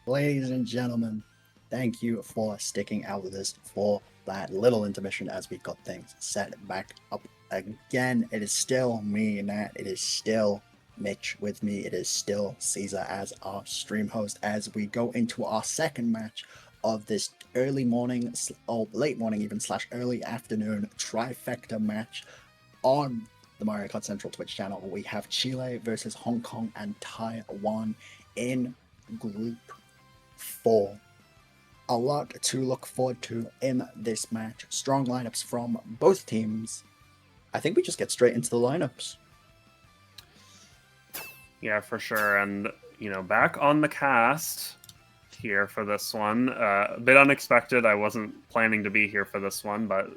Ladies and gentlemen, thank you for sticking out with us for that little intermission as we got things set back up again. It is still me, Nat. It is still Mitch with me. It is still Caesar as our stream host as we go into our second match of this early morning, or late morning even, slash early afternoon trifecta match on the Mario Kart Central Twitch channel. We have Chile versus Hong Kong and Taiwan in Group 4. A lot to look forward to in this match. Strong lineups from both teams. I think we just get straight into the lineups. Yeah, for sure. And, back on the cast here for this one. A bit unexpected. I wasn't planning to be here for this one, but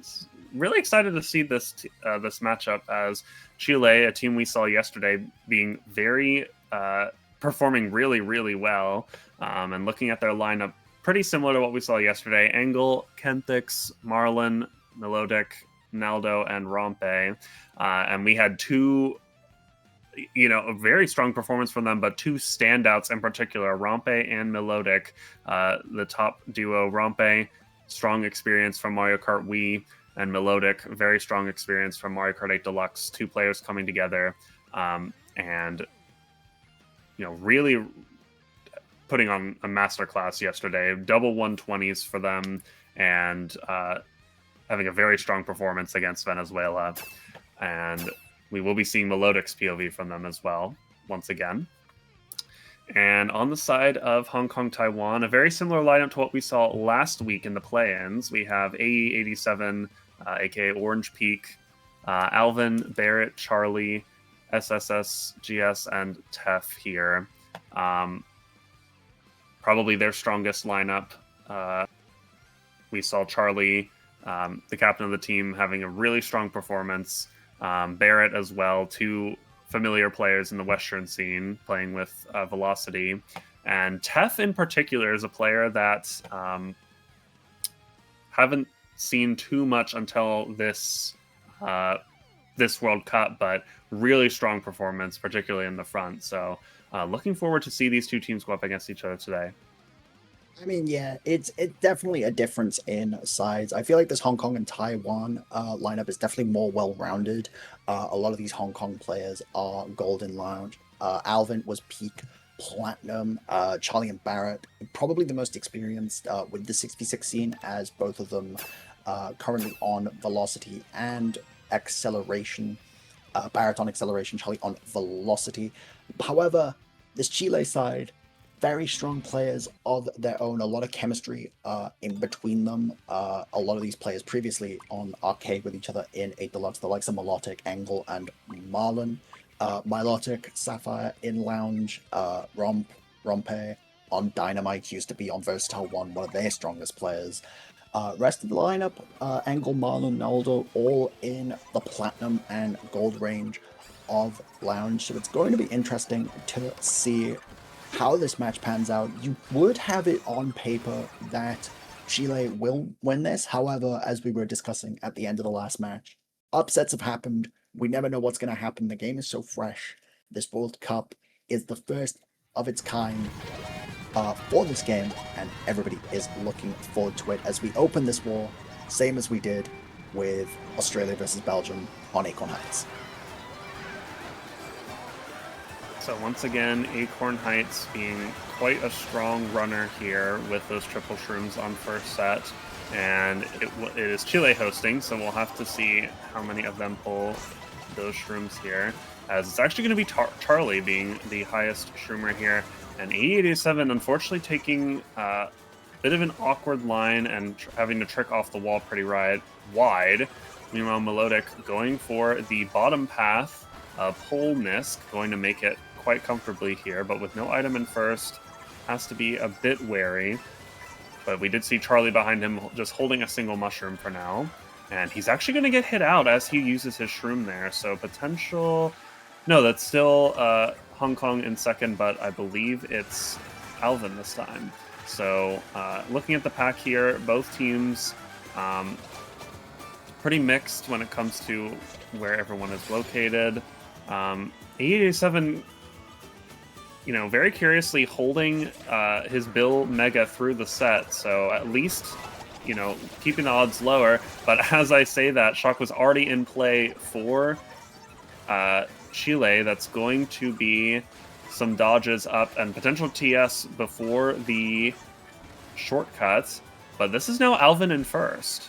really excited to see this matchup as Chile, a team we saw yesterday, being performing really, really well. And looking at their lineup, pretty similar to what we saw yesterday. Engel, Kentix, Marlon, Melodic, Naldo, and Rompe. And we had two, a very strong performance from them, but two standouts in particular, Rompe and Melodic. The top duo, Rompe, strong experience from Mario Kart Wii, and Melodic, very strong experience from Mario Kart 8 Deluxe. Two players coming together and, really putting on a masterclass yesterday. Double 120s for them and having a very strong performance against Venezuela. And we will be seeing Melodic's POV from them as well, once again. And on the side of Hong Kong, Taiwan, a very similar lineup to what we saw last week in the play-ins. We have AE87, aka Orange Peak, Alvin, Barrett, Charlie, SSS, GS, and Tef here. Probably their strongest lineup. We saw Charlie, the captain of the team, having a really strong performance. Barrett as well, two familiar players in the Western scene, playing with Velocity. And Tef in particular is a player that haven't seen too much until this World Cup, but really strong performance, particularly in the front. So looking forward to see these two teams go up against each other today. I mean, yeah, it's definitely a difference in sides. I feel like this Hong Kong and Taiwan lineup is definitely more well-rounded. A lot of these Hong Kong players are Golden Lounge. Alvin was peak Platinum. Charlie and Barrett, probably the most experienced with the 6v6 scene, as both of them currently on Velocity and Acceleration. Barrett on Acceleration, Charlie on Velocity. However, this Chile side, very strong players of their own, a lot of chemistry in between them. A lot of these players previously on arcade with each other in 8 Deluxe, the likes of Melodic, Engel, and Marlon. Milotic, Sapphire in Lounge, Rompe on Dynamite, used to be on Versatile 1, one of their strongest players. Rest of the lineup, Engel, Marlon, Naldo, all in the Platinum and Gold range of Lounge. So it's going to be interesting to see how this match pans out. You would have it on paper that Chile will win this. However, as we were discussing at the end of the last match, upsets have happened. We never know what's going to happen. The game is so fresh. This World Cup is the first of its kind for this game, and everybody is looking forward to it as we open this war, same as we did with Australia versus Belgium on Acorn Heights. So once again, Acorn Heights being quite a strong runner here with those triple shrooms on first set. And it is Chile hosting, so we'll have to see how many of them pull those shrooms here. As it's actually going to be Charlie being the highest shroomer here. And AE87 unfortunately taking a bit of an awkward line and having to trick off the wall pretty wide. Meanwhile, Melodic going for the bottom path of Pole Nisk, going to make it quite comfortably here, but with no item in first, has to be a bit wary. But we did see Charlie behind him just holding a single mushroom for now, and he's actually going to get hit out as he uses his shroom there, so potential... No, that's still Hong Kong in second, but I believe it's Alvin this time. So looking at the pack here, both teams pretty mixed when it comes to where everyone is located. 887 very curiously holding his Bill Mega through the set. So at least, keeping the odds lower. But as I say that, Shock was already in play for Chile. That's going to be some dodges up and potential TS before the shortcuts. But this is now Alvin in first.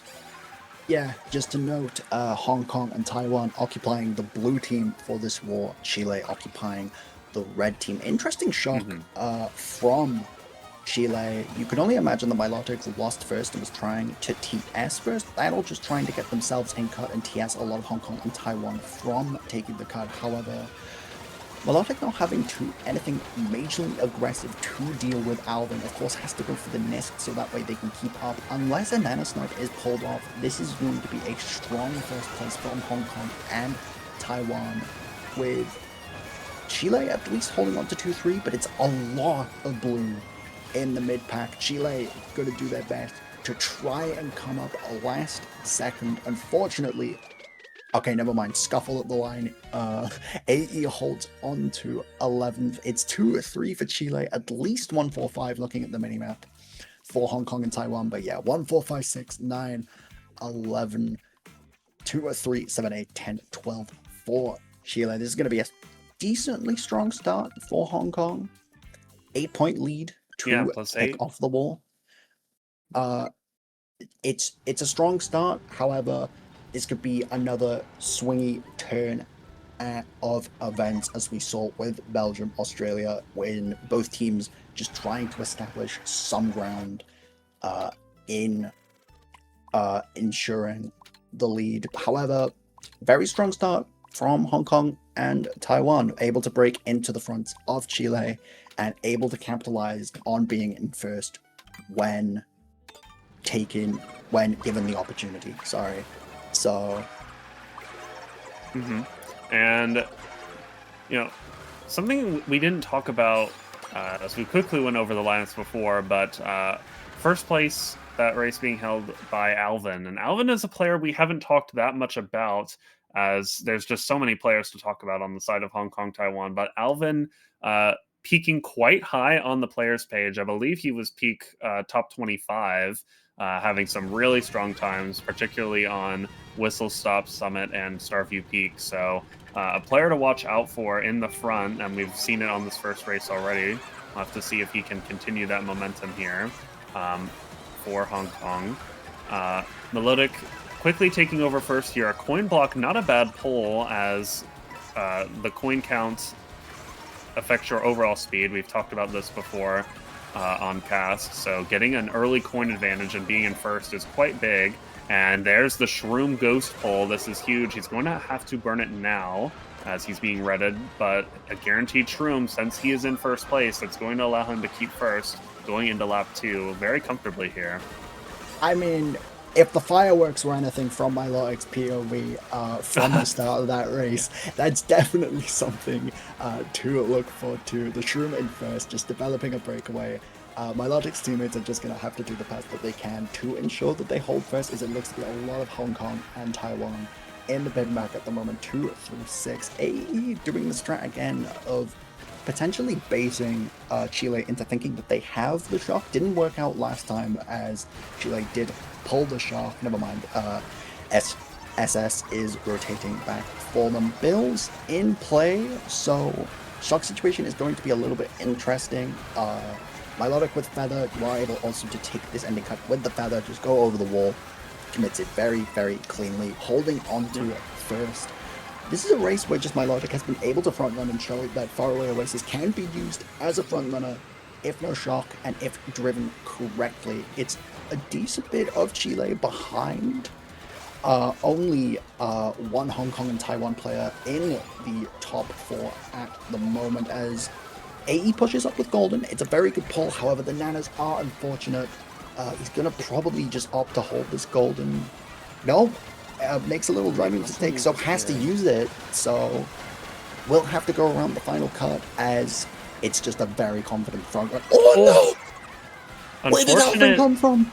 Yeah, just to note, Hong Kong and Taiwan occupying the blue team for this war, Chile occupying the red team. Interesting shock from Chile. You could only imagine the Milotics lost first and was trying to TS first. Battle just trying to get themselves in cut and TS a lot of Hong Kong and Taiwan from taking the cut. However, Milotic not having anything majorly aggressive to deal with Alvin, of course, has to go for the Nisk so that way they can keep up. Unless a Nano Snipe is pulled off, this is going to be a strong first place from Hong Kong and Taiwan, with Chile at least holding on to 2-3, but it's a lot of blue in the mid-pack. Chile going to do their best to try and come up last second. Unfortunately, okay, never mind. Scuffle at the line. AE holds on to 11th. It's 2-3 for Chile. At least 1-4-5 looking at the minimap for Hong Kong and Taiwan. But yeah, 1-4-5-6, 9, 11, 2-3, 7, 8, 10, 12 for Chile. This is going to be a decently strong start for Hong Kong. 8-point lead to pick off the wall. It's a strong start. However, this could be another swingy turn of events, as we saw with Belgium, Australia, when both teams just trying to establish some ground in ensuring the lead. However, very strong start from Hong Kong and Taiwan, able to break into the front of Chile and able to capitalize on being in first when given the opportunity. So, and something we didn't talk about as we quickly went over the lineups before, but first place, that race being held by Alvin, and Alvin is a player we haven't talked that much about, as there's just so many players to talk about on the side of Hong Kong, Taiwan. But Alvin peaking quite high on the players page. I believe he was peak top 25. Having some really strong times, particularly on Whistle Stop, Summit, and Starview Peak. So a player to watch out for in the front, and we've seen it on this first race already. We'll have to see if he can continue that momentum here for Hong Kong. Melodic quickly taking over first here. A coin block, not a bad pull, as the coin count affects your overall speed. We've talked about this before on cast, so getting an early coin advantage and being in first is quite big. And there's the Shroom Ghost pull. This is huge. He's going to have to burn it now as he's being redded, but a guaranteed Shroom, since he is in first place, that's going to allow him to keep first going into lap 2 very comfortably here. I mean, if the fireworks were anything from my Milotic's POV from the start of that race, that's definitely something to look forward to. The Shroom in first, just developing a breakaway. Milotic's teammates are just going to have to do the best that they can to ensure that they hold first, as it looks to be a lot of Hong Kong and Taiwan in the mid-map at the moment. 2-3-6. AE doing the strat again of potentially baiting Chile into thinking that they have the shock. Didn't work out last time, as Chile did pull the shock. Never mind. SS is rotating back for them. Bills in play, so shock situation is going to be a little bit interesting. Milotic with Feather, you are able also to take this ending cut with the Feather, just go over the wall, commits it very, very cleanly, holding on to it first. This is a race where just Milotic has been able to front run and show that faraway races can be used as a front runner if no shock and if driven correctly. It's a decent bit of Chile behind. Only one Hong Kong and Taiwan player in the top 4 at the moment, as AE pushes up with Golden. It's a very good pull, however the Nanas are unfortunate. He's going to probably just opt to hold this Golden. No, makes a little driving mistake, so has to use it. So we'll have to go around the final cut, as it's just a very confident front run. Oh no! Where did Alvin come from?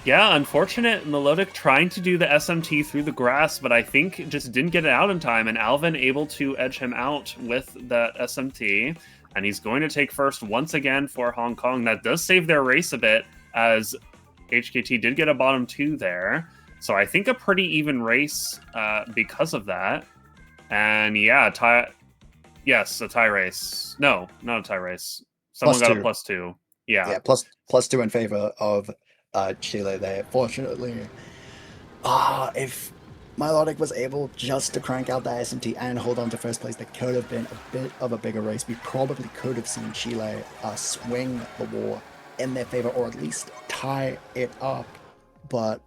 Yeah, unfortunate. Melodic trying to do the SMT through the grass, but I think just didn't get it out in time, and Alvin able to edge him out with that SMT, and he's going to take first once again for Hong Kong. That does save their race a bit, as HKT did get a bottom 2 there. So I think a pretty even race because of that. And yeah, yes, a tie race. No, not a tie race. Someone Plus got a two. +2. Yeah. Yeah, plus two in favor of Chile there. Fortunately, if Milotic was able just to crank out that SMT and hold on to first place, that could have been a bit of a bigger race. We probably could have seen Chile swing the war in their favor, or at least tie it up. But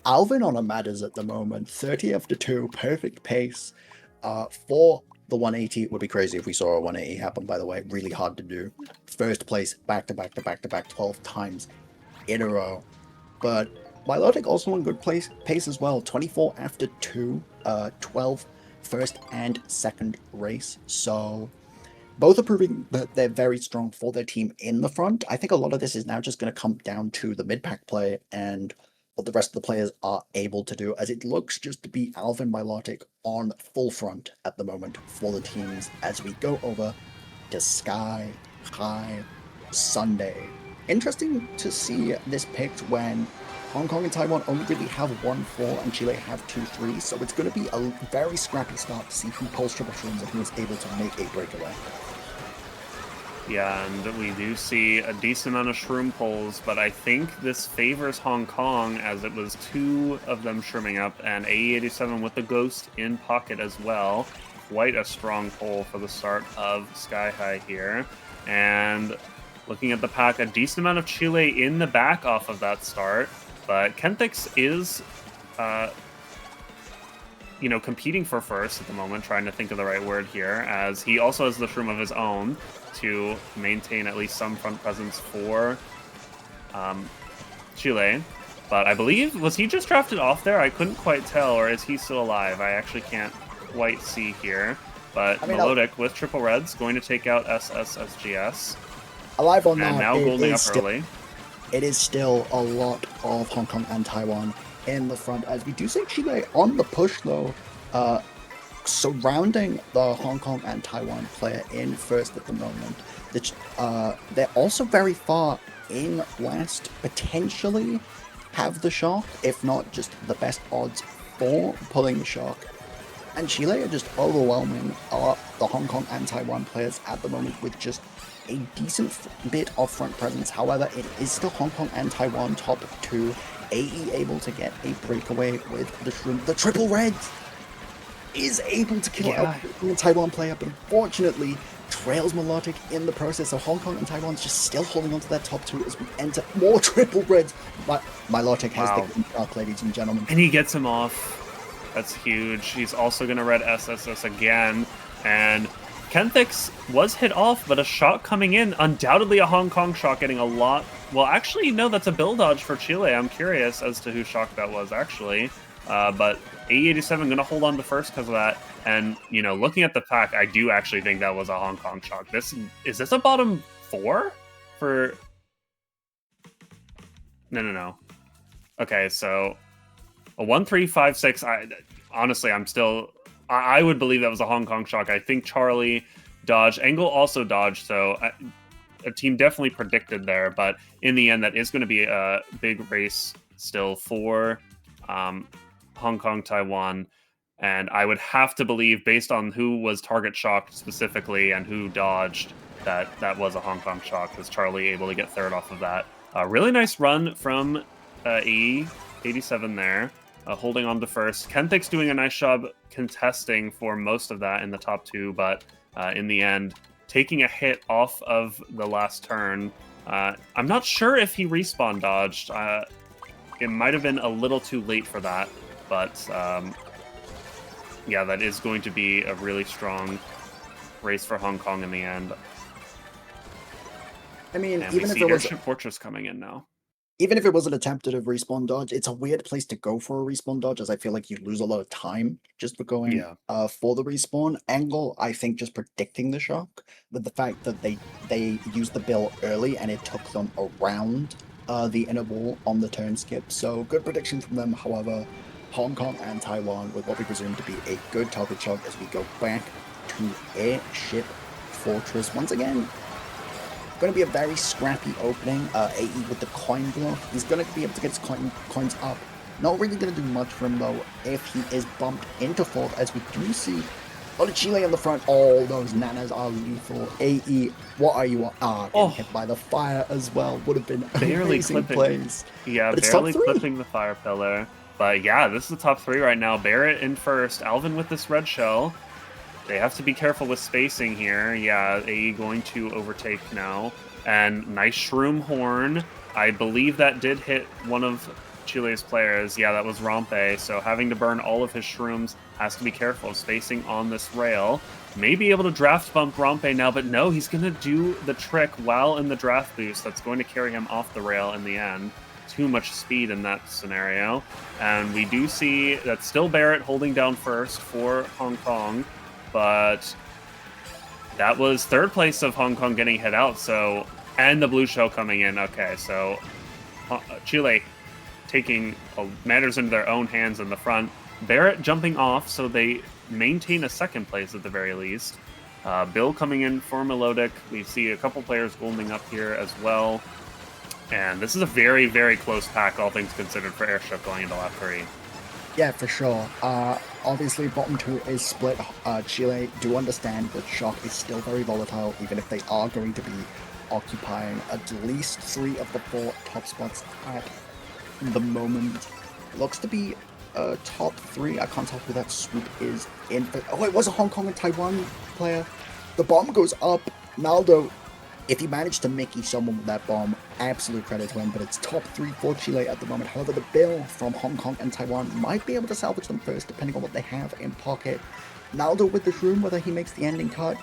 Alvin on a matters at the moment. 30 after 2, perfect pace for the 180. It would be crazy if we saw a 180 happen, by the way. Really hard to do. First place, back to back to back to back, 12 times in a row. But Milotic also on good pace as well. 24 after 2, 12 first and second race. So both are proving that they're very strong for their team in the front. I think a lot of this is now just going to come down to the mid-pack play and what the rest of the players are able to do, as it looks just to be Alvin Milotic on full front at the moment for the teams as we go over to Sky High Sunday. Interesting to see this picked when Hong Kong and Taiwan only really have 1-4 and Chile have 2-3, so it's going to be a very scrappy start to see who pulls triple shrooms and who is able to make a breakaway. Yeah, and we do see a decent amount of shroom pulls, but I think this favors Hong Kong as it was 2 of them shrooming up, and AE87 with the Ghost in pocket as well. Quite a strong pull for the start of Sky High here. And looking at the pack, a decent amount of Chile in the back off of that start, but Kenthix is competing for first at the moment, trying to think of the right word here, as he also has the shroom of his own to maintain at least some front presence for Chile. But I believe, was he just drafted off there? I couldn't quite tell, or is he still alive? I actually can't quite see here. But Melodic with triple reds going to take out SSSGS. Alive or and not, now golding up early. It is still a lot of Hong Kong and Taiwan in the front, as we do see Chile on the push though, surrounding the Hong Kong and Taiwan player in first at the moment. They're also very far in last, potentially have the shock, if not just the best odds for pulling the shock. And Chile are just overwhelming the Hong Kong and Taiwan players at the moment with just a decent bit of front presence. However, it is still Hong Kong and Taiwan top 2. AE able to get a breakaway with the shroom. The triple reds is able to kill out the Taiwan player, but unfortunately trails Melodic in the process. So Hong Kong and Taiwan's just still holding on to that top 2 as we enter more triple reds. Milotic has the dark, ladies and gentlemen. And he gets him off. That's huge. He's also going to red SSS again. And Kenthix was hit off, but a shot coming in. Undoubtedly a Hong Kong shot getting a lot. Well, actually, no, that's a bill dodge for Chile. I'm curious as to whose shock that was, actually. But AE87 going to hold on to first because of that. And, looking at the pack, I do actually think that was a Hong Kong shock. Is this a bottom 4 for... No. Okay, so a 1-3-5-6. Honestly, I would believe that was a Hong Kong shock. I think Charlie dodged. Engel also dodged, so a team definitely predicted there. But in the end, that is going to be a big race still for Hong Kong, Taiwan. And I would have to believe, based on who was target shocked specifically and who dodged, that was a Hong Kong shock, because Charlie able to get third off of that. Really nice run from E87 there. Holding on to first. Kenthix doing a nice job contesting for most of that in the top 2, but in the end, taking a hit off of the last turn. I'm not sure if he respawn dodged. It might have been a little too late for that, but yeah, that is going to be a really strong race for Hong Kong in the end. I mean, and even if it was Airship Fortress coming in now. Even if it was an attempted respawn dodge, it's a weird place to go for a respawn dodge, as I feel like you lose a lot of time just for going for the respawn. Angle, I think, just predicting the shock, but the fact that they used the bill early and it took them around the inner wall on the turn skip. So good prediction from them. However, Hong Kong and Taiwan with what we presume to be a good target shot as we go back to Airship Fortress. Once again, going to be a very scrappy opening. AE with the coin block. He's going to be able to get his coins up. Not really going to do much for him though if he is bumped into fourth, as we do see a lot of Chile on the front. All those nanas are lethal. AE, what are you? Getting hit by the fire as well. Would have been barely amazing clipping. plays. Yeah, but it's barely top 3. clipping the fire pillar. But yeah, this is the top 3 right now. Barrett in first. Alvin with this red shell. They have to be careful with spacing here. Yeah, AE going to overtake now. And nice shroom horn. I believe that did hit one of Chile's players. Yeah, that was Rompe. So having to burn all of his shrooms, has to be careful of spacing on this rail. May be able to draft bump Rompe now, but no, he's going to do the trick while in the draft boost. That's going to carry him off the rail in the end. Too much speed in that scenario. And we do see that still Barrett holding down first for Hong Kong. But that was third place of Hong Kong getting hit out, so, and the blue shell coming in. Okay, so Chile taking matters into their own hands in the front. Barrett jumping off, so they maintain a second place at the very least. Bill coming in for Melodic. We see a couple players golding up here as well. And this is a very, very close pack, all things considered, for Airship going into lap 3. Yeah, for sure. Obviously, bottom 2 is split. Chile do understand that Shock is still very volatile, even if they are going to be occupying at least 3 of the 4 top spots at the moment. Looks to be top 3. I can't tell who that swoop is in. Oh, it was a Hong Kong and Taiwan player. The bomb goes up. Naldo, if he managed to Mickey someone with that bomb, absolute credit to him, but it's top 3 for Chile at the moment. However, the Bill from Hong Kong and Taiwan might be able to salvage them first, depending on what they have in pocket. Naldo with this room, whether he makes the ending cut,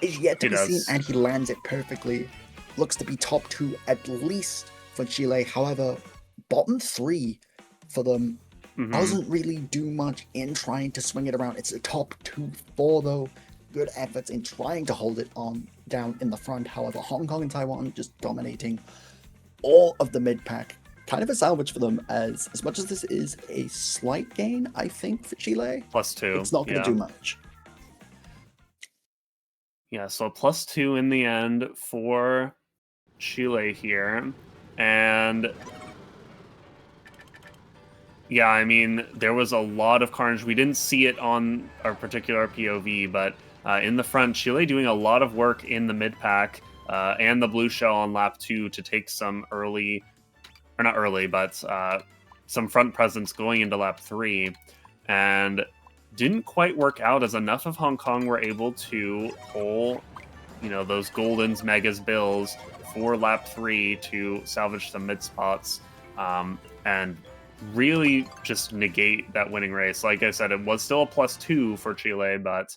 is yet to be seen, and he lands it perfectly. Looks to be top 2 at least for Chile. However, bottom 3 for them doesn't really do much in trying to swing it around. It's a top 2-4 though. Good efforts in trying to hold it on down in the front. However, Hong Kong and Taiwan just dominating all of the mid pack. Kind of a salvage for them, as much as this is a slight gain, I think, for Chile. +2. It's not going to do much. Yeah, so +2 in the end for Chile here. And yeah, I mean, there was a lot of carnage. We didn't see it on our particular POV, but in the front, Chile doing a lot of work in the mid pack and the blue shell on lap 2 to take some early, or not early, but some front presence going into lap 3. And didn't quite work out, as enough of Hong Kong were able to pull, you know, those Goldens, Megas, Bills for lap 3 to salvage some mid spots and really just negate that winning race. Like I said, it was still a +2 for Chile, but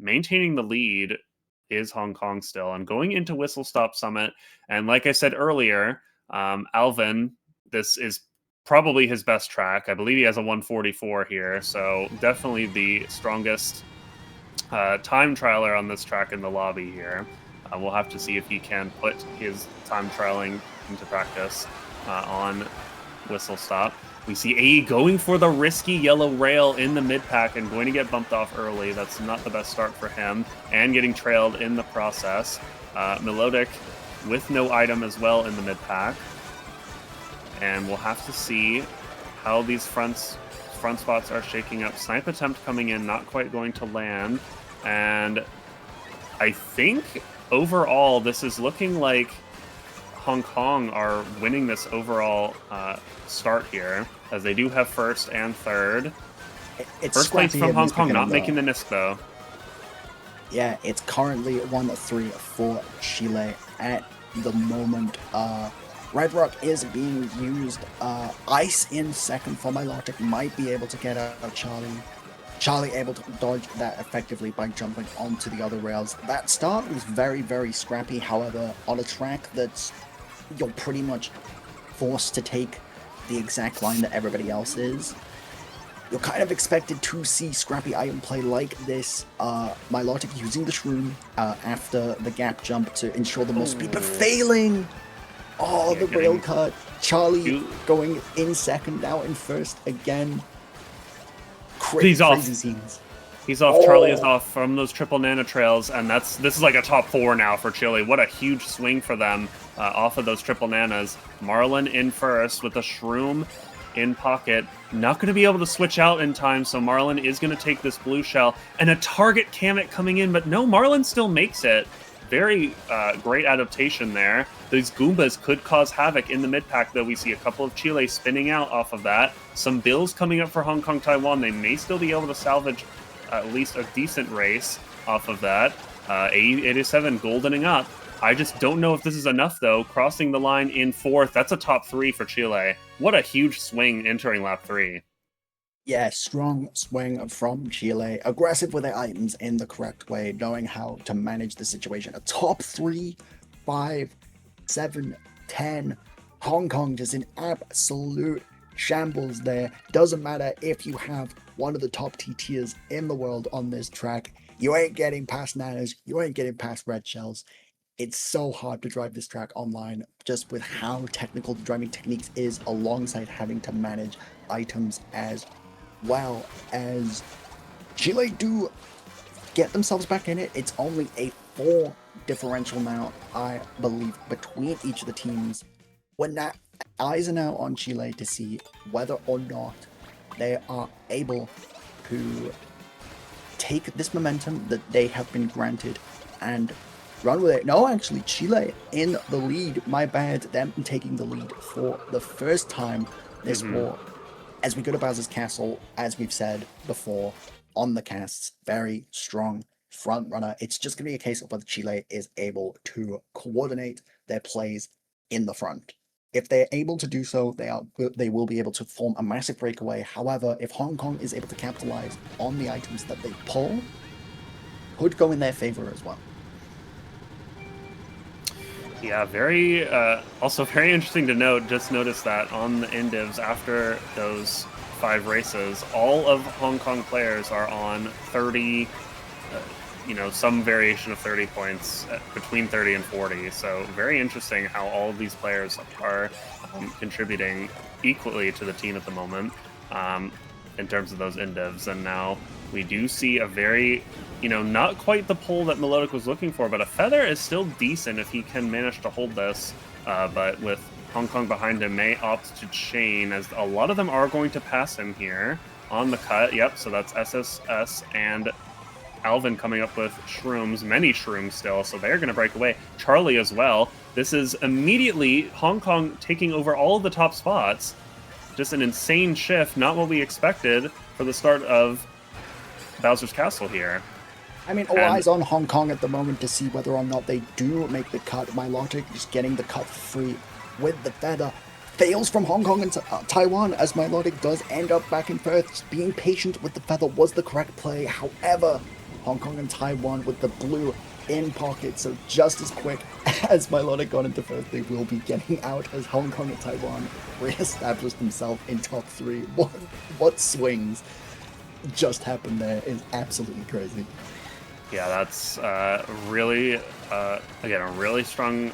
maintaining the lead is Hong Kong still. And going into Whistle Stop Summit, and like I said earlier, Alvin, this is probably his best track. I believe he has a 144 here, so definitely the strongest time trialer on this track in the lobby here. We'll have to see if he can put his time trialing into practice on Whistle Stop. We see AE going for the risky yellow rail in the mid-pack and going to get bumped off early. That's not the best start for him, and getting trailed in the process. Melodic with no item as well in the mid-pack. And we'll have to see how these front spots are shaking up. Snipe attempt coming in, not quite going to land. And I think overall this is looking like Hong Kong are winning this overall start here, as they do have first and third. It's first place from Hong Kong, not making the NISC though. Yeah, it's currently 1-3 for Chile at the moment. Red Rock is being used. Ice in second for Milotic might be able to get out Charlie. Charlie able to dodge that effectively by jumping onto the other rails. That start was very, very scrappy. However, on a track that's you're pretty much forced to take the exact line that everybody else is, you're kind of expected to see scrappy item play like this. Milotic using the shroom after the gap jump to ensure the most speed, but failing Oh, Yeah, the rail getting cut. Charlie two. going in second, now in first again. He's Crazy off. scenes. He's off. Charlie is Oh, off from those triple nano trails, and this is like a top 4 now for Chile. What a huge swing for them off of those triple nanas. Marlin in first with a shroom in pocket. Not going to be able to switch out in time, so Marlin is going to take this blue shell. And a target Kamek coming in, but no, Marlin still makes it. Very great adaptation there. These Goombas could cause havoc in the mid-pack, though. We see a couple of Chile spinning out off of that. Some bills coming up for Hong Kong, Taiwan. They may still be able to salvage at least a decent race off of that. 87 goldening up. I just don't know if this is enough, though. Crossing the line in fourth. That's a top 3 for Chile. What a huge swing entering lap 3. yeah, strong swing from Chile. Aggressive with their items in the correct way, knowing how to manage the situation. A top 3, 5, 7, 10. Hong Kong just in absolute shambles there. Doesn't matter if you have one of the top TTers in the world on this track. You ain't getting past nanas. You ain't getting past red shells. It's so hard to drive this track online just with how technical the driving techniques is alongside having to manage items as well as Chile do get themselves back in it. It's only a 4 differential now, I believe, between each of the teams. When that eyes are now on Chile to see whether or not they are able to take this momentum that they have been granted and run with it. No, actually, Chile in the lead. My bad, them taking the lead for the first time this war. As we go to Bowser's Castle, as we've said before on the casts, very strong front runner. It's just going to be a case of whether Chile is able to coordinate their plays in the front. If they're able to do so, they will be able to form a massive breakaway. However, if Hong Kong is able to capitalize on the items that they pull, could go in their favor as well. Yeah, very, also very interesting to note, just notice that on the Indivs, after those 5 races, all of Hong Kong players are on 30, some variation of 30 points, between 30 and 40. So very interesting how all of these players are contributing equally to the team at the moment in terms of those Indivs. And now we do see a very, not quite the pull that Melodic was looking for, but a feather is still decent if he can manage to hold this. But with Hong Kong behind him, may opt to chain, as a lot of them are going to pass him here on the cut. Yep, so that's SSS and Alvin coming up with shrooms, many shrooms still, so they're going to break away. Charlie as well. This is immediately Hong Kong taking over all of the top spots. Just an insane shift, not what we expected for the start of Bowser's Castle here. I mean, all eyes on Hong Kong at the moment to see whether or not they do make the cut. My logic is getting the cut free with the feather. Fails from Hong Kong and Taiwan, as my logic does end up back in first. Being patient with the feather was the correct play. However, Hong Kong and Taiwan with the blue in pocket, so just as quick as my logic got into first, they will be getting out as Hong Kong and Taiwan re-established themselves in top 3. What swings just happened there is absolutely crazy. Yeah, that's really, again, a really strong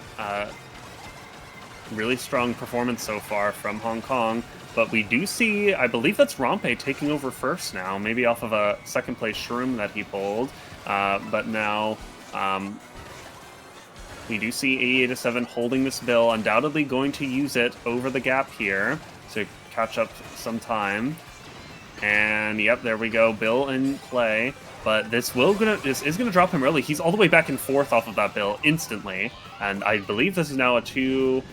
performance so far from Hong Kong. But we do see, I believe that's Rompe taking over first now, maybe off of a second place shroom that he pulled. But now we do see 88-7 holding this bill, undoubtedly going to use it over the gap here to catch up some time. And yep, there we go, Bill in play. But this is gonna drop him early. He's all the way back and forth off of that Bill instantly. And I believe this is now a 2...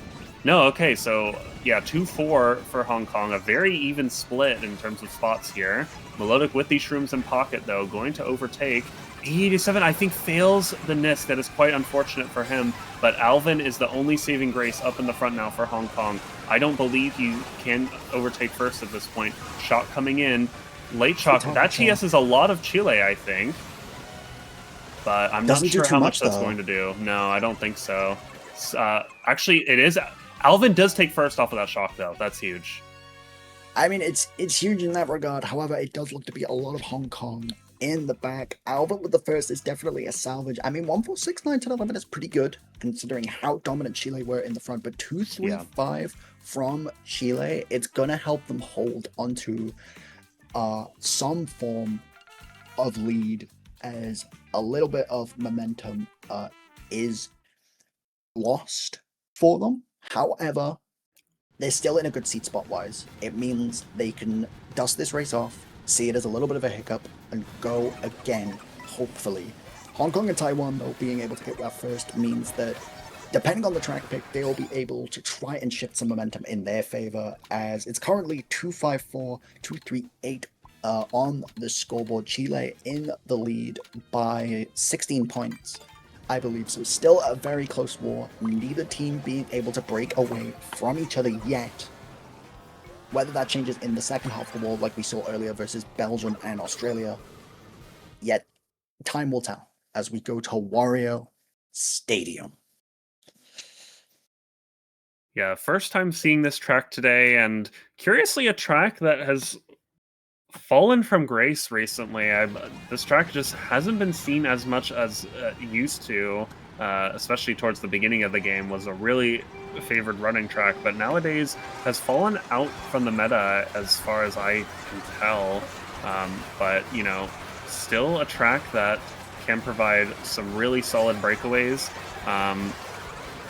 No, okay, so yeah, 2-4 for Hong Kong. A very even split in terms of spots here. Melodic with these shrooms in pocket, though, going to overtake. 87, I think, fails the Nisk. That is quite unfortunate for him. But Alvin is the only saving grace up in the front now for Hong Kong. I don't believe he can overtake first at this point. Shot coming in. Late shot. That TS is a lot of Chile, I think. But I'm not sure how much that's going to do. No, I don't think so. Actually, it is... Alvin does take first off of that shock, though. That's huge. I mean, it's huge in that regard. However, it does look to be a lot of Hong Kong in the back. Alvin with the first is definitely a salvage. I mean, 1-4, 6-9, 10, 11 is pretty good considering how dominant Chile were in the front. But 2-3-5 from Chile, it's gonna help them hold onto some form of lead as a little bit of momentum is lost for them. However, they're still in a good seat spot wise. It means they can dust this race off, see it as a little bit of a hiccup, and go again, hopefully. Hong Kong and Taiwan, though, being able to get that first means that depending on the track pick, they'll be able to try and shift some momentum in their favor, as it's currently 2-5-4, 2-3-8 on the scoreboard. Chile in the lead by 16 points, I believe. So still a very close war. Neither team being able to break away from each other yet. Whether that changes in the second half of the world, like we saw earlier versus Belgium and Australia, yet time will tell as we go to Wario Stadium. Yeah, first time seeing this track today, and curiously a track that has fallen from grace recently. This track just hasn't been seen as much as it used to, especially towards the beginning of the game. Was a really favored running track, but nowadays has fallen out from the meta as far as I can tell. But, you know, still a track that can provide some really solid breakaways,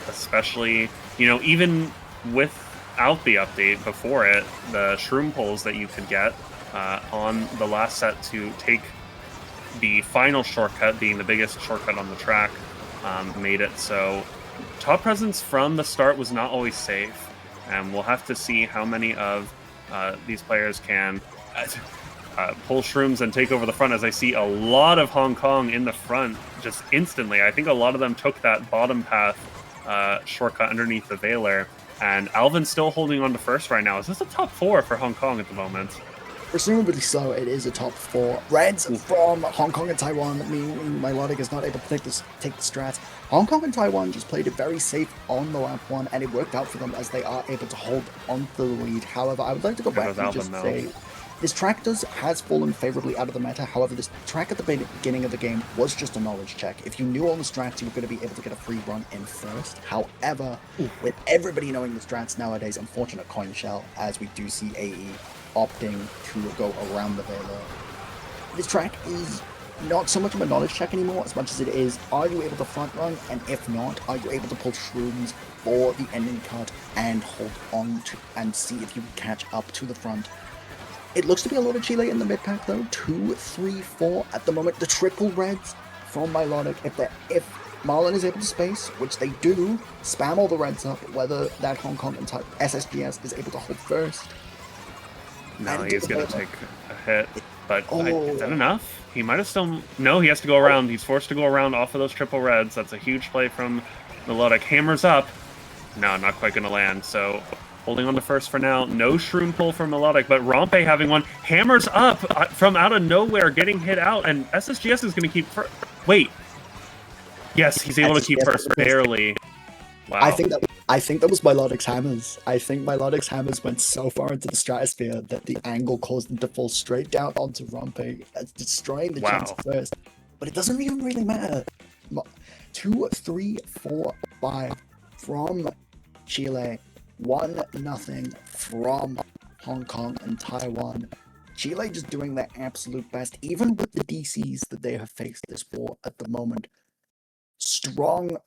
especially, you know, even without the update before it, the shroom pulls that you could get on the last set to take the final shortcut, being the biggest shortcut on the track, made it so top presence from the start was not always safe, and we'll have to see how many of these players can pull shrooms and take over the front, as I see a lot of Hong Kong in the front just instantly. I think a lot of them took that bottom path shortcut underneath the Veiler, and Alvin's still holding on to first right now. Is this a top 4 for Hong Kong at the moment? Presumably so, it is a top 4. Reds from Hong Kong and Taiwan, meaning Milotic is not able to take the strats. Hong Kong and Taiwan just played it very safe on the lap 1, and it worked out for them as they are able to hold onto the lead. However, I would like to go back and just say, this track has fallen favorably out of the meta. However, this track at the beginning of the game was just a knowledge check. If you knew all the strats, you were going to be able to get a free run in first. However, with everybody knowing the strats nowadays, unfortunate coin shell, as we do see AE opting to go around the Veiler. This track is not so much of a knowledge check anymore as much as it is, are you able to front run, and if not, are you able to pull shrooms for the ending cut and hold on to and see if you can catch up to the front. It looks to be a lot of Chile in the mid pack though. 2, 3, 4 at the moment. The triple reds from Milotic. If Marlon is able to space, which they do, spam all the reds up, whether that Hong Kong and SSGS is able to hold first. No, he's going to take a hit, but is that enough? He might have still... No, he has to go around. He's forced to go around off of those triple reds. That's a huge play from Melodic. Hammers up. No, not quite going to land, so holding on to first for now. No shroom pull for Melodic, but Rompe having one. Hammers up from out of nowhere, getting hit out, and SSGS is going to keep... Wait. Yes, he's able to keep first, barely. Wow. I think that was Milotic's hammers. I think Milotic's hammers went so far into the stratosphere that the angle caused them to fall straight down onto Rompe, destroying the chance first. But it doesn't even really matter. 2, 3, 4, 5 from Chile. 1-0 from Hong Kong and Taiwan. Chile just doing their absolute best, even with the DCs that they have faced this war at the moment. Strong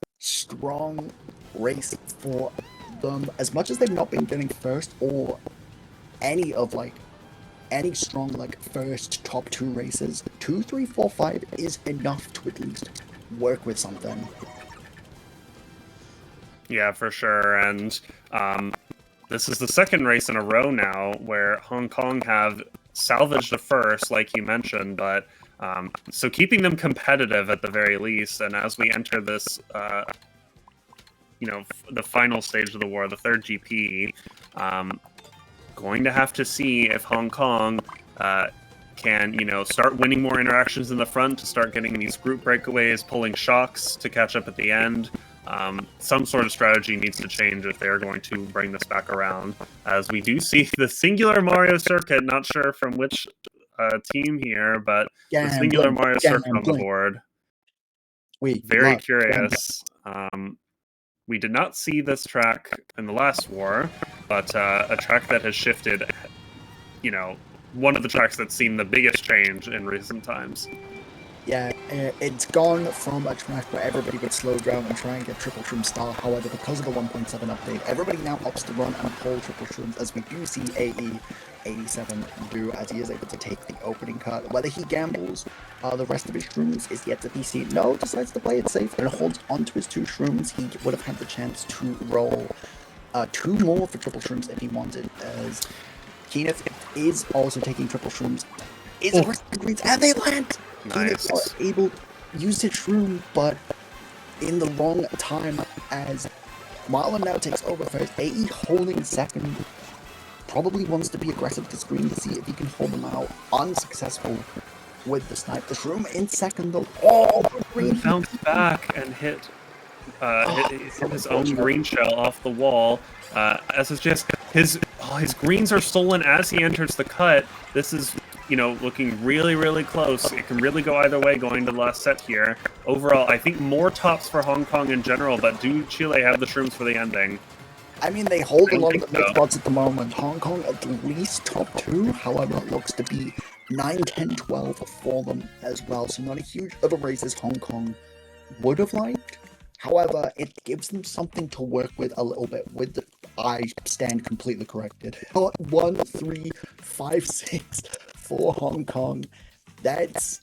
race for them. As much as they've not been getting first or any strong first top 2 races, 2, 3, 4, 5 is enough to at least work with something. Yeah, for sure. And this is the second race in a row now where Hong Kong have salvaged the first, like you mentioned, but so keeping them competitive at the very least. And as we enter this, the final stage of the war, the third GP, going to have to see if Hong Kong can, start winning more interactions in the front to start getting these group breakaways, pulling shocks to catch up at the end. Some sort of strategy needs to change if they're going to bring this back around, as we do see the singular Mario circuit. Not sure from which team here, but the singular Gambling, Mario Circuit on the gambling. board. We Very love curious. We did not see this track in the last war, but a track that has shifted, you know, one of the tracks that's seen the biggest change in recent times. Yeah, it's gone from a track where everybody would slow down and try and get triple shroom star. However, because of the 1.7 update, everybody now opts to run and pull triple shrooms, as we do see AE87 do, as he is able to take the opening cut. Whether he gambles the rest of his shrooms is yet to be seen. No, decides to play it safe and holds onto his 2 shrooms. He would have had the chance to roll 2 more for triple shrooms if he wanted, as Keeneth is also taking triple shrooms. Is aggressive the greens, and they land! Nice. Keeneth are able to use his shroom, but in the wrong time, as Marlon now takes over first. AE holding second. Probably wants to be aggressive to screen to see if he can hold them out. Unsuccessful with the snipe. The shroom in second though. Oh, green bounced back and hit his own green shell off the wall. As it's just his greens are stolen as he enters the cut. This is, you know, looking really, really close. It can really go either way going to the last set here. Overall, I think more tops for Hong Kong in general, but do Chile have the shrooms for the ending? I mean, they hold a lot of the mid spots at the moment. Hong Kong at least top 2, however, it looks to be 9, 10, 12 for them as well. So not a huge of a race as Hong Kong would have liked. However, it gives them something to work with a little bit. With the, I stand completely corrected. 1, 3, 5, 6 for Hong Kong. That's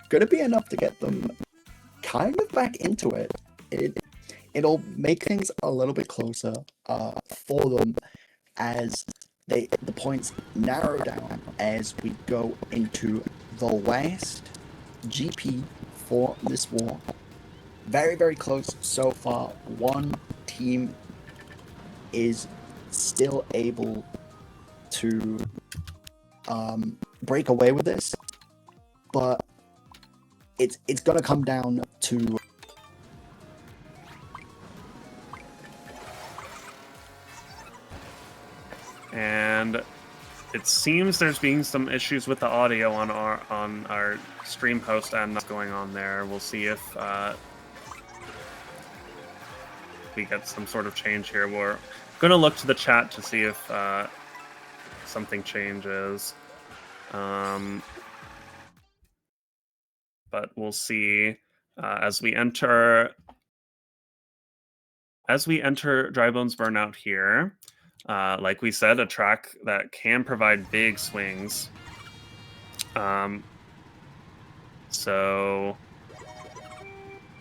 gonna be enough to get them kind of back into it. It'll make things a little bit closer for them as the points narrow down as we go into the last GP for this war. Very, very close so far. One team is still able to break away with this, but it's gonna come down to and it seems there's being some issues with the audio on our stream host and what's going on there. We'll see if we get some sort of change here. We're gonna look to the chat to see if something changes, but we'll see as we enter Drybones Burnout here. Like we said, a track that can provide big swings. So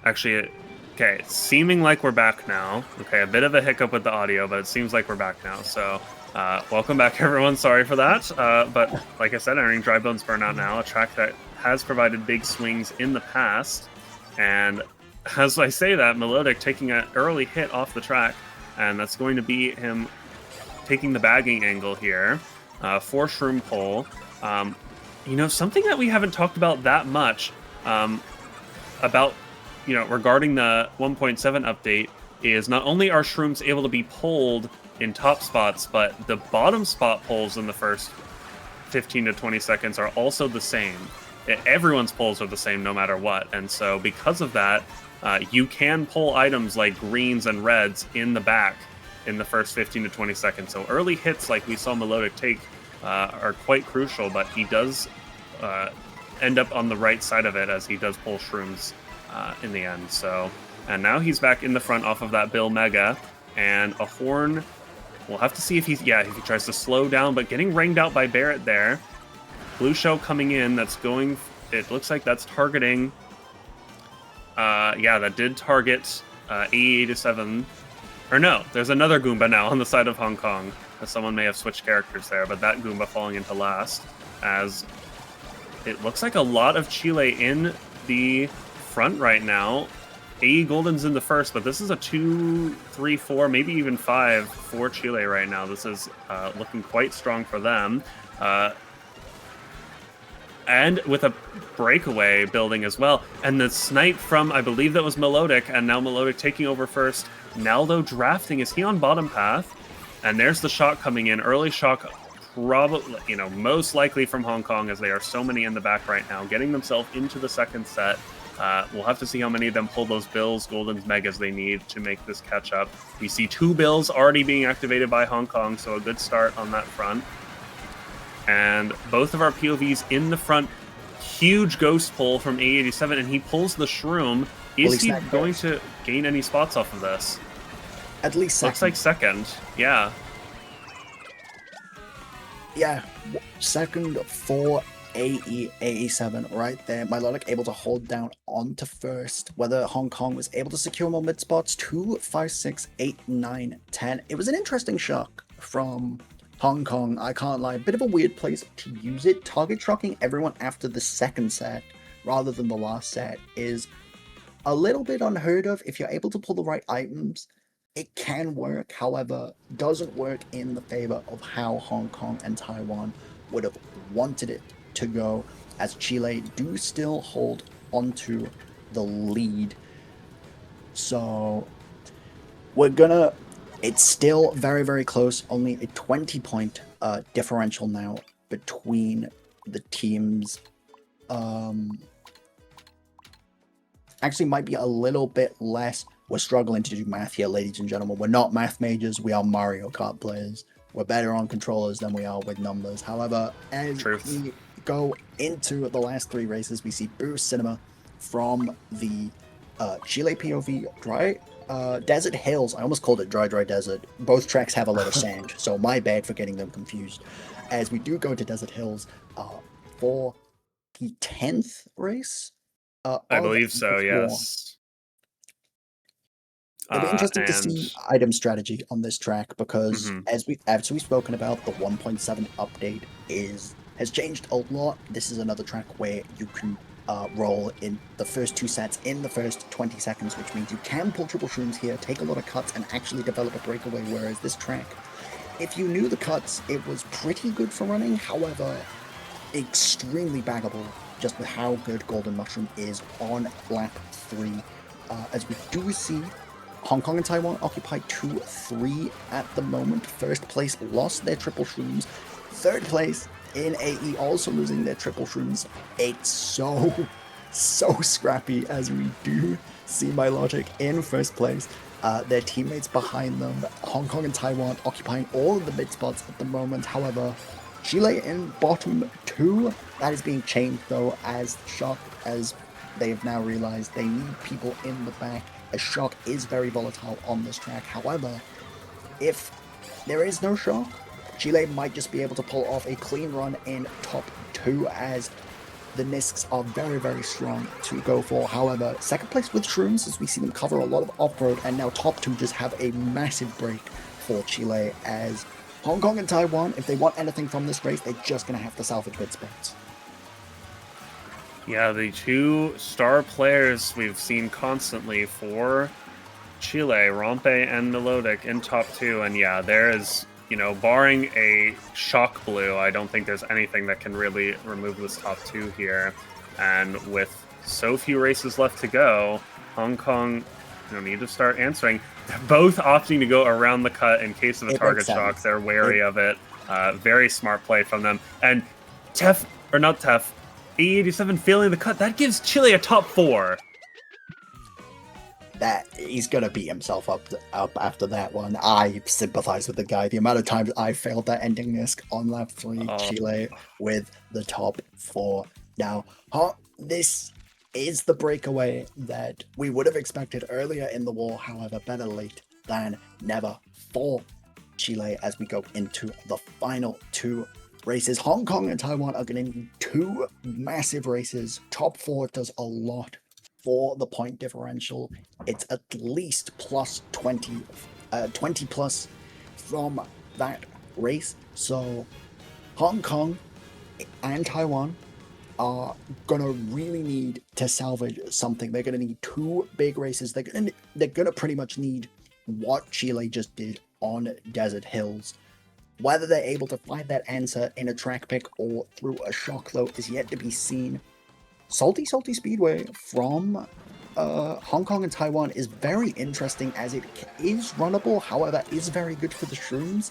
actually, okay, it's seeming like we're back now. Okay, a bit of a hiccup with the audio, but it seems like we're back now. So welcome back, everyone. Sorry for that. But like I said, entering Drybones Burnout now, a track that has provided big swings in the past. And as I say that, Melodic taking an early hit off the track, and that's going to be him taking the bagging angle here for Shroom Pull. You know, something that we haven't talked about that much about, you know, regarding the 1.7 update is not only are Shrooms able to be pulled in top spots, but the bottom spot pulls in the first 15 to 20 seconds are also the same. Everyone's pulls are the same no matter what, and so because of that, you can pull items like greens and reds in the back in the first 15 to 20 seconds. So early hits like we saw Melodic take are quite crucial, but he does end up on the right side of it as he does pull Shrooms in the end. So, and now he's back in the front off of that Bill Mega, and a horn. We'll have to see if if he tries to slow down, but getting ringed out by Barrett there. Blue shell coming in, that's going, it looks like that's targeting, yeah, that did target AE87. Or no, there's another Goomba now on the side of Hong Kong. Someone may have switched characters there, but that Goomba falling into last, as it looks like a lot of Chile in the front right now. AE Golden's in the first, but this is a 2, 3, 4, maybe even 5 for Chile right now. This is looking quite strong for them. And with a breakaway building as well. And the snipe from, I believe that was Melodic, and now Melodic taking over first. Naldo drafting, is he on bottom path? And there's the shot coming in. Early shock probably, most likely from Hong Kong, as they are so many in the back right now, getting themselves into the second set. We'll have to see how many of them pull those Bills, Goldens, Megas they need to make this catch up. We see 2 Bills already being activated by Hong Kong, so a good start on that front. And both of our POVs in the front. Huge ghost pull from A87, and he pulls the Shroom. Is he going to gain any spots off of this? At least second. Looks like second, yeah. Yeah, second for AE87 right there. Milotic able to hold down onto first. Whether Hong Kong was able to secure more mid spots, 2, 5, 6, 8, 9, 10. It was an interesting shock from Hong Kong, I can't lie. A bit of a weird place to use it. Target shocking everyone after the second set rather than the last set is a little bit unheard of. If you're able to pull the right items, it can work. However, doesn't work in the favor of how Hong Kong and Taiwan would have wanted it to go, as Chile do still hold onto the lead. So it's still very, very close. Only a 20-point differential now between the teams. Actually, might be a little bit less. We're struggling to do math here, ladies and gentlemen. We're not math majors. We are Mario Kart players. We're better on controllers than we are with numbers. However, as we go into the last 3 races, we see Boost Cinema from the Chile POV Desert Hills. I almost called it Dry Desert. Both tracks have a lot of sand, so my bad for getting them confused. As we do go to Desert Hills for the 10th race. I believe so, yes. It'll be interesting to see item strategy on this track because as we've spoken about, the 1.7 update has changed a lot. This is another track where you can roll in the first 2 sets in the first 20 seconds, which means you can pull triple shrooms here, take a lot of cuts, and actually develop a breakaway, whereas this track, if you knew the cuts, it was pretty good for running. However, extremely baggable just with how good Golden Mushroom is on lap 3. As we do see Hong Kong and Taiwan occupy 2-3 at the moment. First place lost their triple shrooms. Third place in AE also losing their triple shrooms. It's so scrappy as we do see Milotic in first place. Their teammates behind them. Hong Kong and Taiwan occupying all of the mid spots at the moment. However, Chile in bottom 2. That is being changed though, as Shock, as they have now realized they need people in the back. A Shock is very volatile on this track. However, if there is no Shock, Chile might just be able to pull off a clean run in top 2, as the Nisks are very, very strong to go for. However, second place with Shrooms, as we see them cover a lot of off-road, and now top 2 just have a massive break for Chile, as Hong Kong and Taiwan, if they want anything from this race, they're just going to have to salvage mid spots. Yeah, the 2 star players we've seen constantly for Chile, Rompe and Melodic in top 2, and yeah, there is, barring a Shock Blue, I don't think there's anything that can really remove this top 2 here. And with so few races left to go, Hong Kong need to start answering. They're both opting to go around the cut in case of a target shock. They're wary of it. Very smart play from them. And E87 failing the cut. That gives Chile a top 4. That he's gonna beat himself up after that one. I sympathize with the guy. The amount of times I failed that ending Nisk on lap 3, Chile with the top 4. Now, this is the breakaway that we would have expected earlier in the war. However, better late than never for Chile as we go into the final 2 races. Hong Kong and Taiwan are going to need 2 massive races. Top 4 does a lot for the point differential. It's at least plus 20 plus from that race. So Hong Kong and Taiwan are gonna really need to salvage something. They're gonna need 2 big races. They're gonna pretty much need what Chile just did on Desert Hills. Whether they're able to find that answer in a track pick or through a shock, though, is yet to be seen. Salty Speedway from Hong Kong and Taiwan is very interesting, as it is runnable, however, is very good for the Shrooms.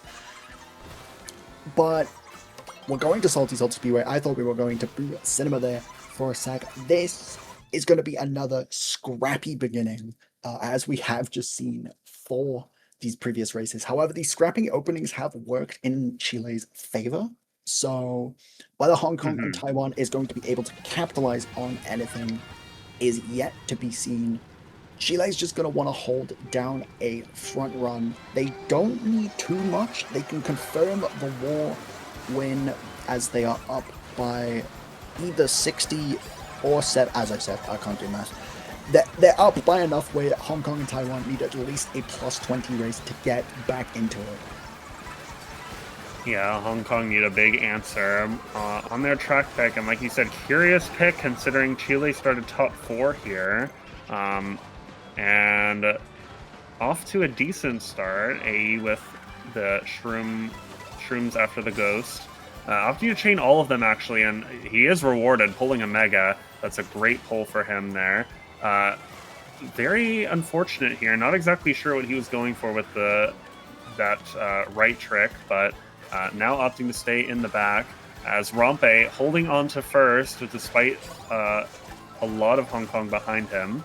But we're going to Salty Salt Speedway. I thought we were going to Boo Cinema there for a sec. This is going to be another scrappy beginning, as we have just seen for these previous races. However, these scrappy openings have worked in Chile's favor. So whether Hong Kong and Hmm. Taiwan is going to be able to capitalize on anything is yet to be seen. Chile's just going to want to hold down a front run. They don't need too much. They can confirm the war win as they are up by either 60 or set. As I said, I can't do math. They're up by enough where Hong Kong and Taiwan need at least a plus 20 race to get back into it. Yeah, Hong Kong need a big answer on their track pick, and like you said, curious pick considering Chile started top 4 here. And off to a decent start. AE with the shrooms after the ghost. After you chain all of them, actually, and he is rewarded pulling a mega. That's a great pull for him there. Very unfortunate here. Not exactly sure what he was going for with that right trick, but now opting to stay in the back as Rompe holding on to first, despite a lot of Hong Kong behind him.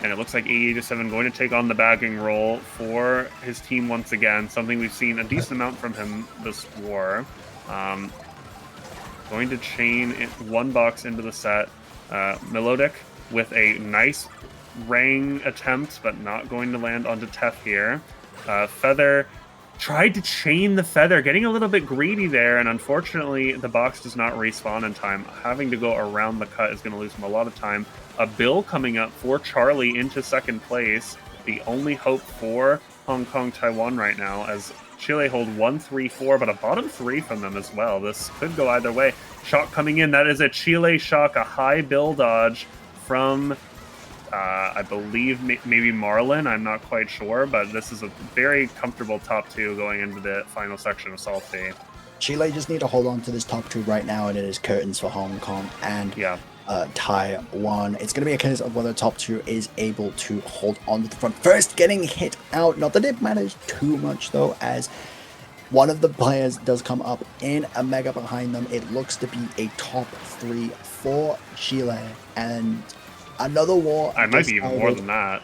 And it looks like AE87 going to take on the bagging role for his team once again, something we've seen a decent amount from him this war. Going to chain one box into the set. Melodic with a nice Rang attempt, but not going to land onto Tef here. Feather tried to chain the Feather, getting a little bit greedy there, and unfortunately the box does not respawn in time. Having to go around the cut is going to lose him a lot of time. A Bill coming up for Charlie into second place. The only hope for Hong Kong, Taiwan right now, as Chile hold 1-3-4, but a bottom 3 from them as well. This could go either way. Shock coming in. That is a Chile shock, a high Bill dodge from, I believe, maybe Marlin. I'm not quite sure, but this is a very comfortable top 2 going into the final section of Salty. Chile just need to hold on to this top 2 right now, and it is curtains for Hong Kong and Taiwan. It's going to be a case of whether top 2 is able to hold on to the front first, getting hit out. Not that it matters too much, though, as one of the players does come up in a mega behind them. It looks to be a top 3 for Chile, and another war. I might be even more than that.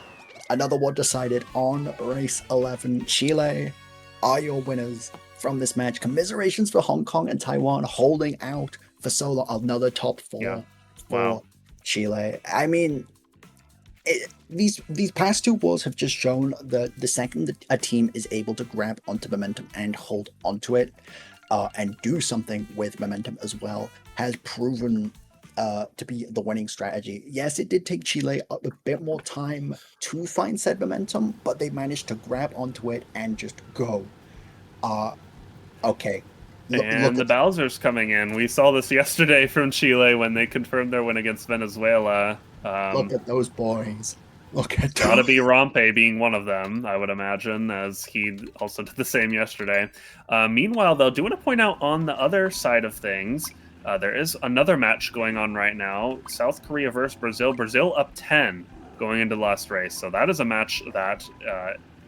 Another war decided on race 11. Chile are your winners from this match. Commiserations for Hong Kong and Taiwan holding out for solo. Another top 4 for Chile. I mean, these past 2 wars have just shown that the second that a team is able to grab onto momentum and hold onto it, and do something with momentum as well, has proven to be the winning strategy. Yes, it did take Chile a bit more time to find said momentum, but they managed to grab onto it and just go. Okay. And the Bowser's coming in. We saw this yesterday from Chile when they confirmed their win against Venezuela. Look at those boys. Look at gotta be Rompe being one of them, I would imagine, as he also did the same yesterday. Meanwhile, though, I do want to point out on the other side of things, there is another match going on right now. South Korea versus Brazil. Brazil up 10 going into the last race. So that is a match that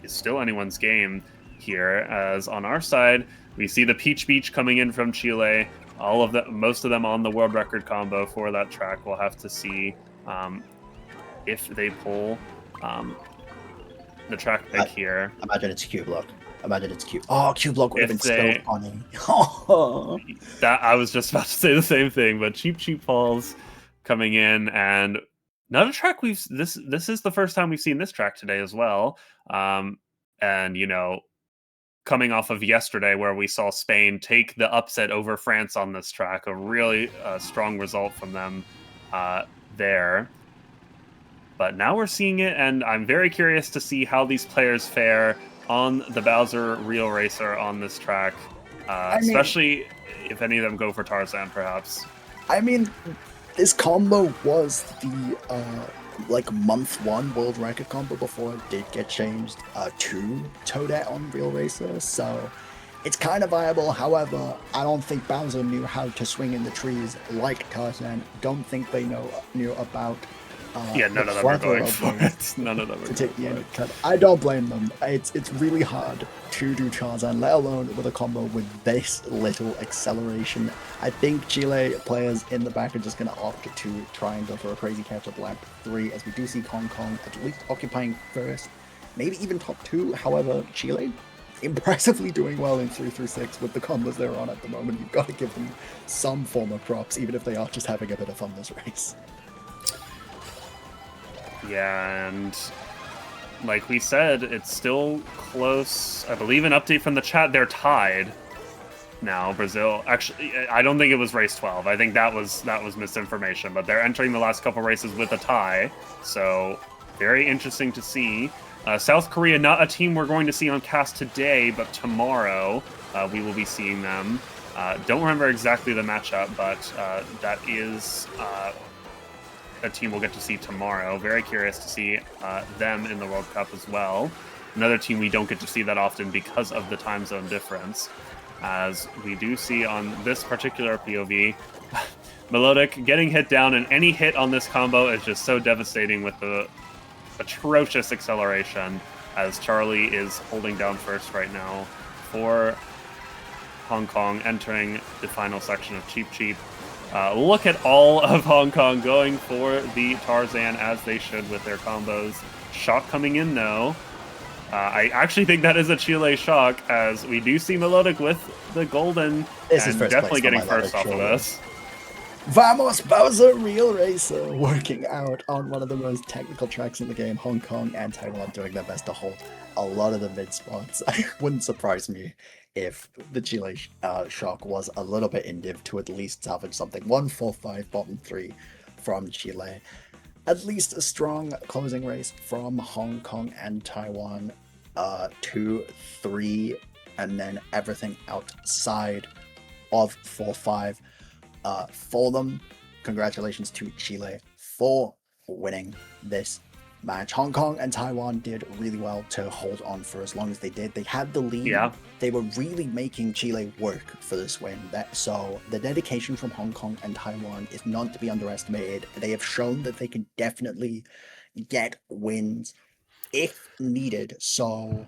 is still anyone's game here. As on our side, we see the Peach Beach coming in from Chile. Most of them on the world record combo for that track. We'll have to see if they pull the track pick here. Imagine it's Cube Block. Imagine it's Cube. Oh, Cube Block would have been so funny. That I was just about to say the same thing, but cheap falls coming in, and not a track we've this is the first time we've seen this track today as well. And you know, coming off of yesterday where we saw Spain take the upset over France on this track, a really strong result from them there. But now we're seeing it, and I'm very curious to see how these players fare on the Bowser Real Racer on this track, especially if any of them go for Tarzan, perhaps. I mean, this combo was the month 1 world record combo before it did get changed to Toadette on Real Racer, so it's kind of viable. However, I don't think Bowser knew how to swing in the trees like Tarzan. Don't think they knew about Yeah, The none of them are clever going of for them it. None of them are to going take the for end it. cut. I don't blame them. It's really hard to do Charizard, let alone with a combo with this little acceleration. I think Chile players in the back are just going to opt to try and go for a crazy catch-up lap 3, as we do see Hong Kong at least occupying first, maybe even top 2. However, Chile impressively doing well in 3 through 6 with the combos they're on at the moment. You've got to give them some form of props, even if they are just having a bit of fun this race. Yeah, and like we said, it's still close. I believe an update from the chat, they're tied now. Brazil, actually, I don't think it was race 12. I think that was misinformation, but they're entering the last couple races with a tie. So very interesting to see. South Korea, not a team we're going to see on cast today, but tomorrow we will be seeing them. Don't remember exactly the matchup, but that is a team we'll get to see tomorrow. Very curious to see them in the World Cup as well. Another team we don't get to see that often because of the time zone difference. As we do see on this particular POV, Melodic getting hit down, and any hit on this combo is just so devastating with the atrocious acceleration, as Charlie is holding down first right now for Hong Kong, entering the final section of Cheep Cheep. Look at all of Hong Kong going for the Tarzan, as they should with their combos. Shock coming in, though. I actually think that is a Chile shock, as we do see Melodic with the golden, This is and first definitely place getting first off of this. Vamos Bowser Real Racer working out on one of the most technical tracks in the game. Hong Kong and Taiwan doing their best to hold a lot of the mid spots. It wouldn't surprise me if the Chile shock was a little bit in div to at least salvage something. 1-4-5 bottom 3 from Chile. At least a strong closing race from Hong Kong and Taiwan. 2-3, and then everything outside of 4-5. For them, congratulations to Chile for winning this match. Hong Kong and Taiwan did really well to hold on for as long as they did. They had the lead. Yeah. They were really making Chile work for this win. So the dedication from Hong Kong and Taiwan is not to be underestimated. They have shown that they can definitely get wins if needed. So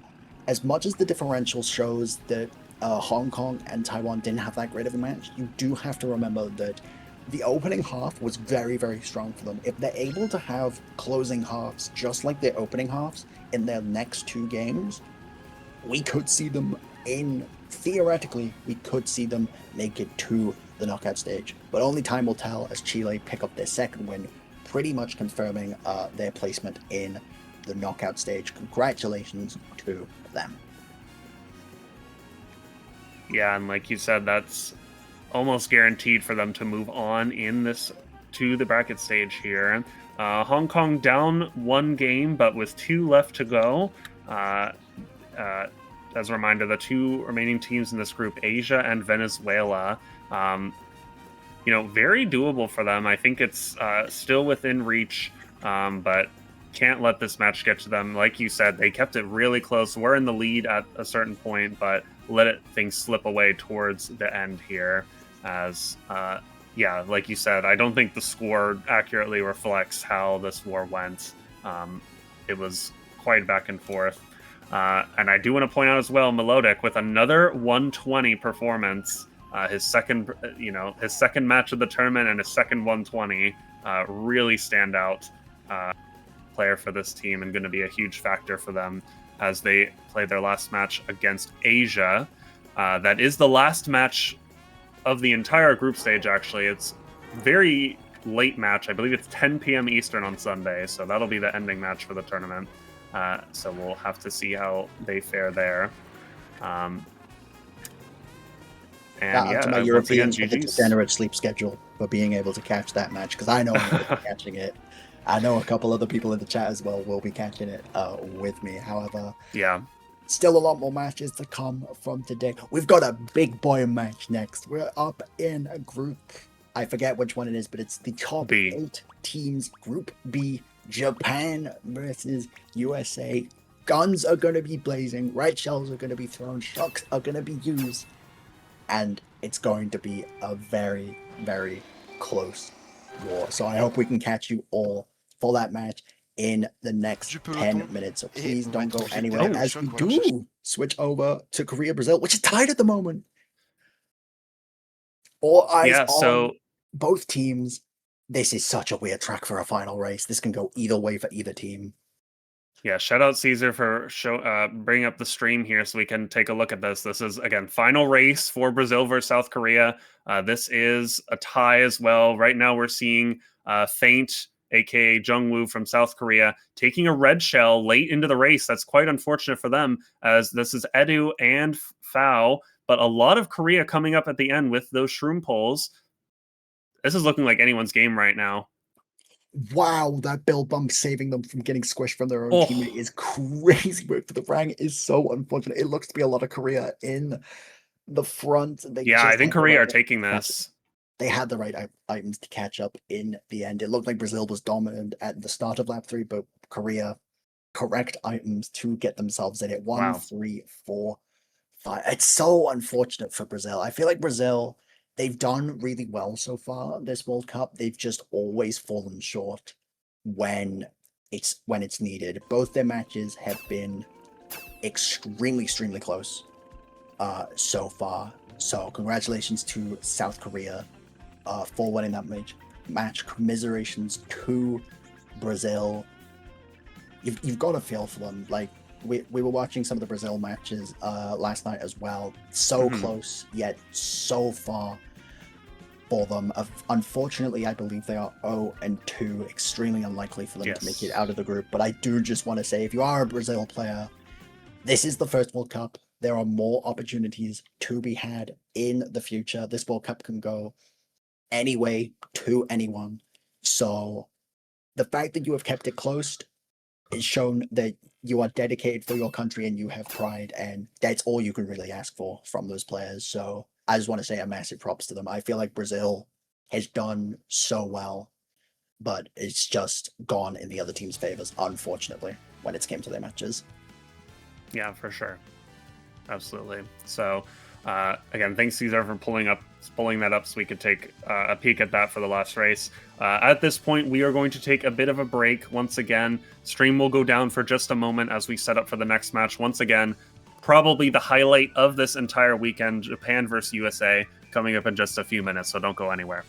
as much as the differential shows that Hong Kong and Taiwan didn't have that great of a match, you do have to remember that the opening half was very, very strong for them. If they're able to have closing halves just like their opening halves in their next 2 games, we could see them theoretically, we could see them make it to the knockout stage. But only time will tell, as Chile pick up their second win, pretty much confirming their placement in the knockout stage. Congratulations to them. Yeah, and like you said, that's almost guaranteed for them to move on in this to the bracket stage here. Hong Kong down 1 game, but with 2 left to go. As a reminder, the 2 remaining teams in this group, Asia and Venezuela, very doable for them. I think it's still within reach, but can't let this match get to them. Like you said, they kept it really close. We're in the lead at a certain point, but let things slip away towards the end here. As, like you said, I don't think the score accurately reflects how this war went. It was quite back and forth. And I do want to point out as well, Melodic with another 120 performance. His second match of the tournament and his second 120. Really stand out player for this team, and going to be a huge factor for them as they play their last match against Asia. That is the last match of the entire group stage, actually. It's very late match. I believe it's 10 p.m. Eastern on Sunday, so that'll be the ending match for the tournament. So we'll have to see how they fare there. And to my once Europeans again, with the GG's. degenerate sleep schedule for being able to catch that match, because I know I'm going to be catching it. I know a couple other people in the chat as well will be catching it with me. However, yeah, still a lot more matches to come from today. We've got a big boy match next. We're up in a group. I forget which one it is, but it's the top B. 8 teams. Group B, Japan versus USA. Guns are going to be blazing. Red shells are going to be thrown. Shocks are going to be used. And it's going to be a very, very close war. So I hope we can catch you all for that match in the next Du 10 peloton. minutes. So Et please on va don't être go obligé de anywhere terminer Oh. le as choc, we voilà, on cherche. do switch over to Korea Brazil, which is tied at the moment. All eyes Yeah, on so both teams. This is such a weird track for a final race. This can go either way for either team. yeah, shout out Caesar for bringing up the stream here so we can take a look at this. This is, again, final race for Brazil versus South Korea. This is a tie as well. Right now we're seeing Feint, aka Jungwoo from South Korea, taking a red shell late into the race. That's quite unfortunate for them, as this is Edu and Fao, but a lot of Korea coming up at the end with those shroom poles. This is looking like anyone's game right now. Wow, that build bump saving them from getting squished from their own Oh. teammate is crazy. But the rank is so unfortunate. It looks to be a lot of Korea in the front. They Yeah, I just think had the Korea right are taking this. They had the right items to catch up in the end. It looked like Brazil was dominant at the start of lap 3, but Korea correct items to get themselves in it. One, Wow. 3, 4, 5. It's so unfortunate for Brazil. I feel like Brazil, they've done really well so far this World Cup. They've just always fallen short when it's needed. Both their matches have been extremely close so far. So congratulations to South Korea for winning that match. Commiserations to Brazil. You've got to feel for them. Like we were watching some of the Brazil matches last night as well. So close yet so far for them. Unfortunately, I believe they are 0-2. Extremely unlikely for them to make it out of the group. But I do just want to say, if you are a Brazil player, this is the first World Cup. There are more opportunities to be had in the future. This World Cup can go any way to anyone. So the fact that you have kept it close is shown that you are dedicated for your country and you have pride, and that's all you can really ask for from those players. So I just want to say a massive props to them. I feel like Brazil has done so well, but it's just gone in the other team's favors, unfortunately, when it's came to their matches. Yeah, for sure. Absolutely. So, again, thanks, Caesar, for pulling that up so we could take a peek at that for the last race. At this point, we are going to take a bit of a break. Once again, stream will go down for just a moment as we set up for the next match. Once again, probably the highlight of this entire weekend, Japan versus USA, coming up in just a few minutes, so don't go anywhere.